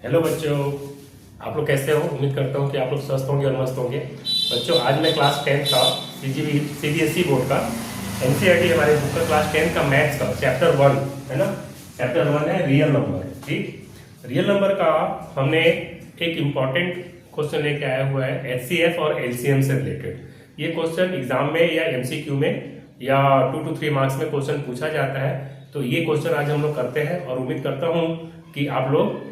Hello बच्चों, आप लोग कैसे हो। उम्मीद करता हूँ कि आप लोग स्वस्थ होंगे और मस्त होंगे। बच्चों, आज मैं क्लास 10 का सीबीएसई बोर्ड का एनसीईआरटी हमारे बुक का क्लास 10 का मैथ्स का चैप्टर 1 है ना। चैप्टर 1 है रियल नंबर। ठीक, रियल नंबर का हमने एक इम्पॉर्टेंट क्वेश्चन लेके आया हुआ है एचसीएफ और एलसीएम से रिलेटेड। ये क्वेश्चन एग्जाम में या एमसीक्यू में या 2 to 3 मार्क्स में क्वेश्चन पूछा जाता है। तो ये क्वेश्चन आज हम लोग करते हैं और उम्मीद करता हूँ कि आप लोग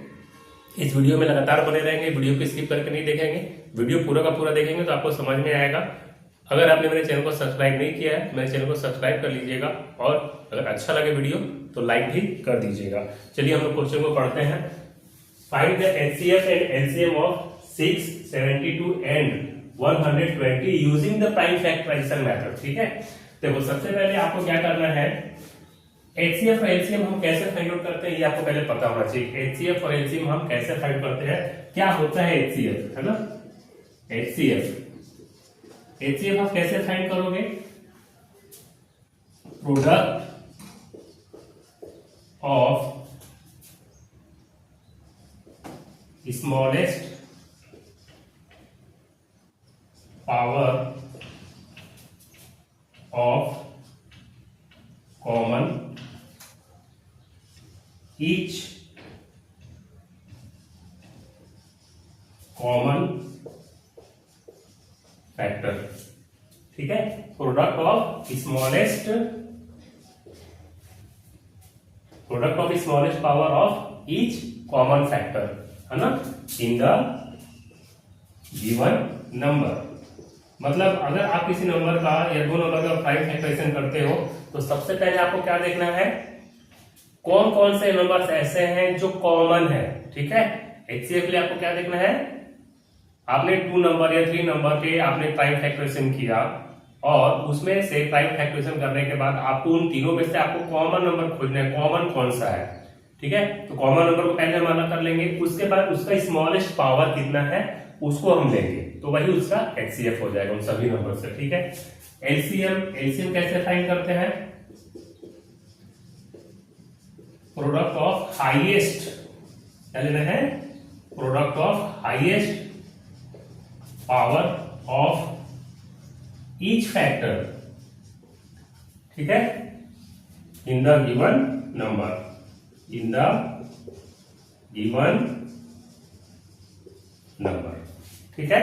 इस वीडियो में लगातार बने रहेंगे, वीडियो को स्किप करके नहीं देखेंगे, वीडियो पूरा का पूरा देखेंगे तो आपको समझ में आएगा। अगर आपने मेरे चैनल को सब्सक्राइब नहीं किया है, मेरे चैनल को सब्सक्राइब कर लीजिएगा और अगर अच्छा लगे वीडियो तो लाइक भी कर दीजिएगा। चलिए हम लोग क्वेश्चन को पढ़ते हैं। Find the HCF and LCM of 6, 72 and 120 using the prime factorisation method. ठीक है, देखो सबसे पहले आपको क्या करना है, एचसीएफ और एलसीएम हम कैसे फाइंड आउट करते हैं ये आपको पहले पता होना चाहिए। एचसीएफ और एलसीएम हम कैसे फाइंड करते हैं, क्या होता है एचसीएफ, है ना। एचसीएफ आप कैसे फाइंड करोगे, product of smallest power of common each common factor। ठीक है, product of smallest power of each common factor, है ना, इन द गिवन नंबर। मतलब अगर आप किसी नंबर का या दो नंबर का प्राइम फैक्टराइजेशन करते हो तो सबसे पहले आपको क्या देखना है, कौन कौन से नंबर्स ऐसे हैं जो कॉमन है। ठीक है, एचसीएफ के लिए आपको क्या देखना है, आपने 2 नंबर या 3 नंबर के आपने प्राइम फैक्टराइजेशन किया और उसमें से प्राइम फैक्टराइजेशन करने के बाद आपको उन तीनों में से आपको कॉमन नंबर खोजना है, कॉमन कौन सा है। ठीक है, तो कॉमन नंबर को पहले हम अलग कर लेंगे, उसके बाद उसका स्मॉलेस्ट पावर कितना है उसको हम लेंगे, तो वही उसका एचसीएफ हो जाएगा उन सभी नंबर से। ठीक है, एलसीएम कैसे फाइंड करते हैं, प्रोडक्ट ऑफ हाईएस्ट, क्या लेना है, product of highest power of each factor. ठीक है, in the given number, in the given number. ठीक है,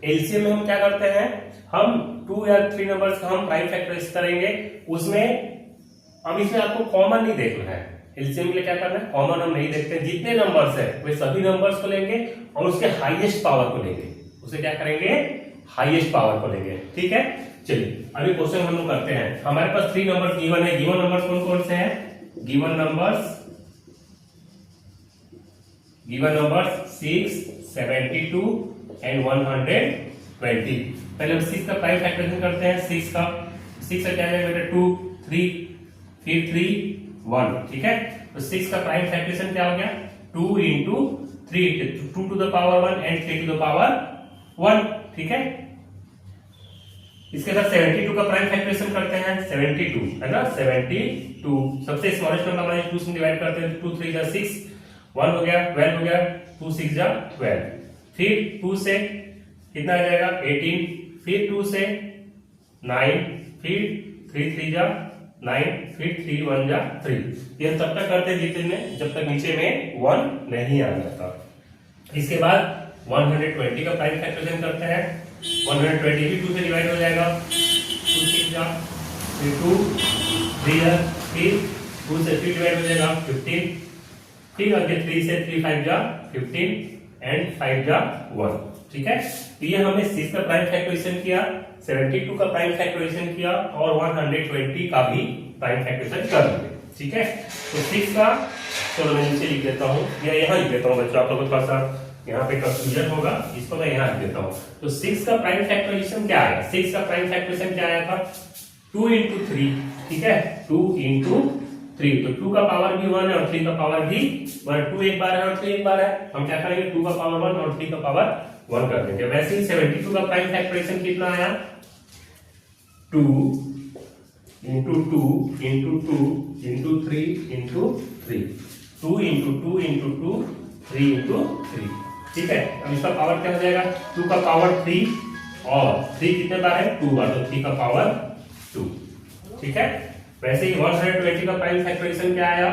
एलसीएम में हम क्या करते हैं, हम 2 या 3 नंबर्स का हम प्राइम फैक्टराइज करेंगे, उसमें अब इसमें आपको कॉमन नहीं देखना है। एलसीएम के लिए क्या करना है, कॉमन हम नहीं देखते, जितने नंबर्स है वे सभी नंबर्स को लेंगे और उसके हाईएस्ट पावर को लेंगे, उसे क्या करेंगे, हाईएस्ट पावर को लेंगे। ठीक है, चलिए अभी क्वेश्चन हम लोग करते हैं। हमारे पास 3 नंबर्स गिवन है, गिवन नंबर्स कौन कौन से हैं, गिवन नंबर्स 6, 72 एंड 120। पहले हम 6 का प्राइम फैक्टराइजेशन करते हैं। 6 का क्या है बेटा, 2, 3, फिर 3, 1। ठीक है, तो 6 का प्राइम फैक्टराइजेशन क्या हो गया, 2 into 3, 2 to the power 1 and 3 to the power 1। ठीक है, इसके बाद 72 का प्राइम फैक्टराइजेशन करते हैं, 72 है ना, 72 सबसे स्मॉलेस्ट नंबर हमारे 2 से डिवाइड करते हैं, 2 3 जा 6, 1 हो गया, 12 हो गया, 2 6 जा 12, फिर 2 से कितना आ जाएगा 18, फिर 2 से 9, फिर 3 3 जा 9, फिर 3 1 जा 3। ये तब तक करते हैं जितने में जब तक नीचे में 1 नहीं आ जाता। इसके बाद 120 का प्राइम फैक्टराइजेशन करते हैं, 120 भी 2 से डिवाइड हो जाएगा, 2 6 जा, फिर 2 3 जा, फिर 2 से 3 डिवाइड हो जाएगा 15, फिर आगे 3 से 3 5 जा 15 एंड 5 जा 1। ठीक है, तो ये हमने 6 का प्राइम फैक्टराइजेशन किया, 72 का प्राइम फैक्टराइजेशन किया और 120 का भी प्राइम फैक्टराइजेशन कर दिए। ठीक है, तो 6 का, चलो मैं नीचे लिख देता हूँ या यहाँ लिख देता हूँ बच्चों, आप लोगों के पास यहाँ पे कंफ्यूजन होगा, इसको मैं यहाँ लिख देता हूँ। तो 6 का प्राइम फैक्टराइजेशन क्या आया, 6 का प्राइम फैक्टराइजेशन क्या आया था, 2 into 3। ठीक है, 2 into 3, तो 2 का पावर भी 1 है और 3 का पावर भी 1, 2 एक बार है और 3 एक बार है, हम क्या करेंगे 2 का पावर 1 और 3 का पावर 1 कर देंगे। वैसे ही 72 का प्राइम फैक्टराइजेशन कितना आया, 2 into 2 into 2 into 3 into 3, 2 into 2 into 2 3 into 3, ठीक है। अब इसका पावर क्या हो जाएगा, 2 का पावर 3 और 3 कितने बार है, 2 बार, तो 3 का पावर 2, ठीक है। वैसे ही 120 का प्राइम फैक्टराइजेशन क्या आया,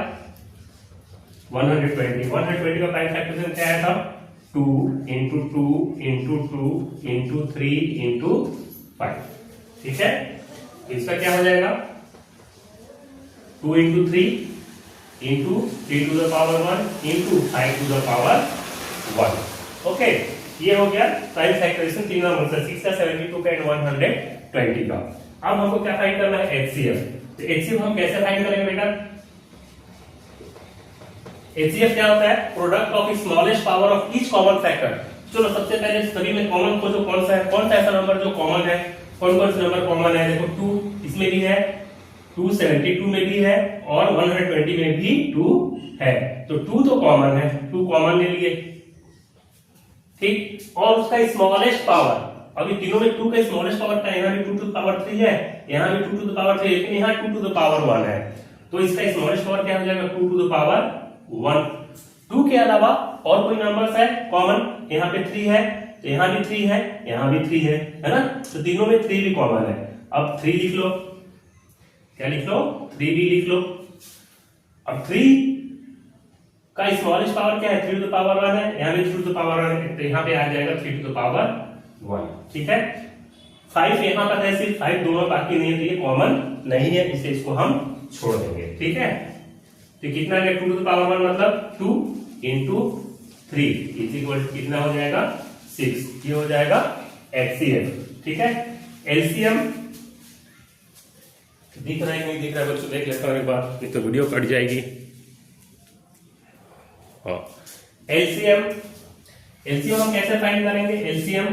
120 का प्राइम फैक्टराइजेशन क्या आया था, 2 इंटू 2 इंटू 2 इंटू 3 इंटू 5, ठीक है। इसका क्या हो जाएगा, 2 into 3 into 3 to the power 1 into 5 to the power 1, okay. ये हो गया प्राइम फैक्टराइजेशन तीन नंबर से, 6 का, 72 का एंड 120 का। अब हमको क्या फाइंड करना है, एचसीएफ। तो एचसीएफ हम कैसे फाइंड करेंगे बेटा, एचसीएफ क्या होता है, product of smallest power of each common factor. चलो सबसे पहले सभी में कॉमन खोजो, कौन सा है, कौन सा ऐसा नंबर जो कॉमन है, कौन कौन से नंबर कॉमन है, देखो 2 इसमें भी है, 2 72 में भी है और 120 में भी 2 है, तो 2 तो कॉमन है, 2 कॉमन ले लिए, ठीक। और उसका स्मॉलेस्ट पावर, अभी तीनों में 2 का स्मॉलेस्ट पावर था, यहाँ भी 2 टू द पावर 3 है, यहाँ भी 2 टू द पावर 3, लेकिन यहाँ 2 टू द पावर 1 है, तो इसका स्मॉलेस्ट पावर क्या हो जाएगा, 2 टू द पावर 1। 2 के अलावा और कोई नंबर्स है कॉमन, यहाँ पे 3 है, तो यहाँ भी 3 है, यहाँ भी 3 है ना, तो तीनों में 3 भी कॉमन है। अब 3 लिख लो, क्या लिख लो, 3 भी लिख लो। अब 3 का स्मॉलेस्ट पावर क्या है, 3 टू द पावर 1 है, यहाँ भी 3 टू द पावर 1 है, तो यहाँ पे आ जाएगा 3 टू द पावर 1, ठीक है। 5 यहाँ पर है, सिर्फ 5 दोनों बाकी नहीं है, तो ये कॉमन नहीं है, इसे इसको हम छोड़ देंगे, ठीक है। तो कितना है, 2 टू द पावर 1 मतलब 2 इंटू 3 इज इक्वल कितना हो जाएगा, 6, ये हो जाएगा एचसीएफ, ठीक है। एलसीएम दिख रहा है नहीं दिख रहा है बच्चों, देख लेता हूं एक बार, नहीं तो वीडियो कट जाएगी। एलसीएम, एलसीएम हम कैसे फाइंड करेंगे, एलसीएम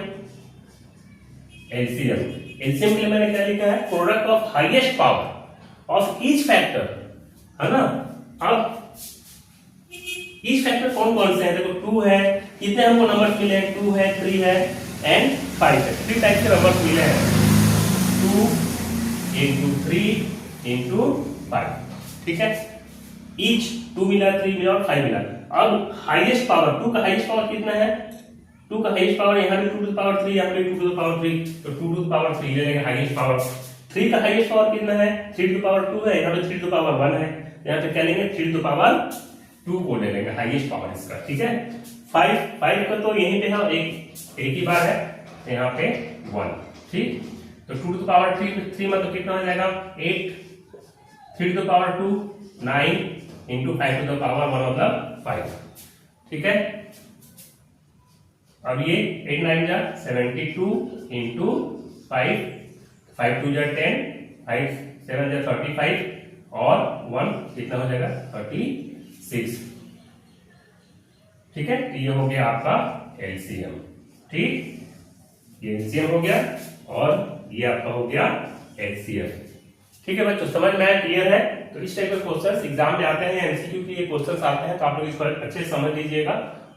के लिए मैंने क्या लिखा है, product of highest power of each factor, है ना। अब ईच फैक्टर कौन कौन से हैं, देखो 2 है, कितने हमको नंबर मिले हैं, 2 है, 3 है एंड 5 है, 3 टाइप के नंबर मिले हैं, 2 इंटू 3 इंटू 5, ठीक है। ईच 2 मिला, 3 मिला और 5 मिला। अब हाईएस्ट पावर, 2 का हाईएस्ट पावर कितना है, 2 का हाईएस्ट पावर यहाँ पे 2 टू द पावर 3, यहाँ पे 2 टू द पावर 3, तो 2 टू द पावर 3 ले लेंगे हाईएस्ट पावर। 3 का हाईएस्ट पावर कितना है, 3 टू द पावर 2 है, यहाँ पे 3 टू द पावर 1 है, यहाँ पे क्या लेंगे, 3 टू द पावर 2 को ले लेंगे हाईएस्ट पावर इसका, ठीक है। 5 का तो यहीं पे है, एक ही बार है, यहाँ पे 1, ठीक। तो 2 टू द पावर 3 मतलब कितना हो जाएगा, 8, 3 to the power 2 9 into 5 to the power 1 मतलब 5, ठीक है। अब ये 8 9 जा 72 इंटू 5, 5 2 जा 10, 5 7 जा 35 और 1 कितना हो जाएगा 36, ठीक है। ये हो गया आपका एलसीएम, ठीक, ये एलसीएम हो गया और ये आपका हो गया एचसीएफ, ठीक है बच्चों, समझ में आया, क्लियर है। तो इस टाइप के क्वेश्चंस एग्जाम में आते हैं, एमसीक्यू के ये क्वेश्चंस आते हैं, तो आप लोग इस पर अच्छे से समझ लीजिएगा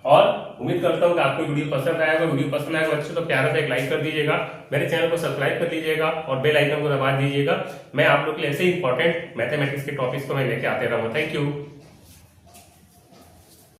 और उम्मीद करता हूं कि आपको वीडियो पसंद आएगा। वीडियो पसंद आएगा बच्चों तो प्यारा सा एक लाइक कर दीजिएगा, मेरे चैनल को सब्सक्राइब कर लीजिएगा और बेल आइकन को दबा दीजिएगा। मैं आप लोग के लिए ऐसे इंपॉर्टेंट मैथमेटिक्स के टॉपिक्स को मैं लेके आते रहूंगा। Thank you.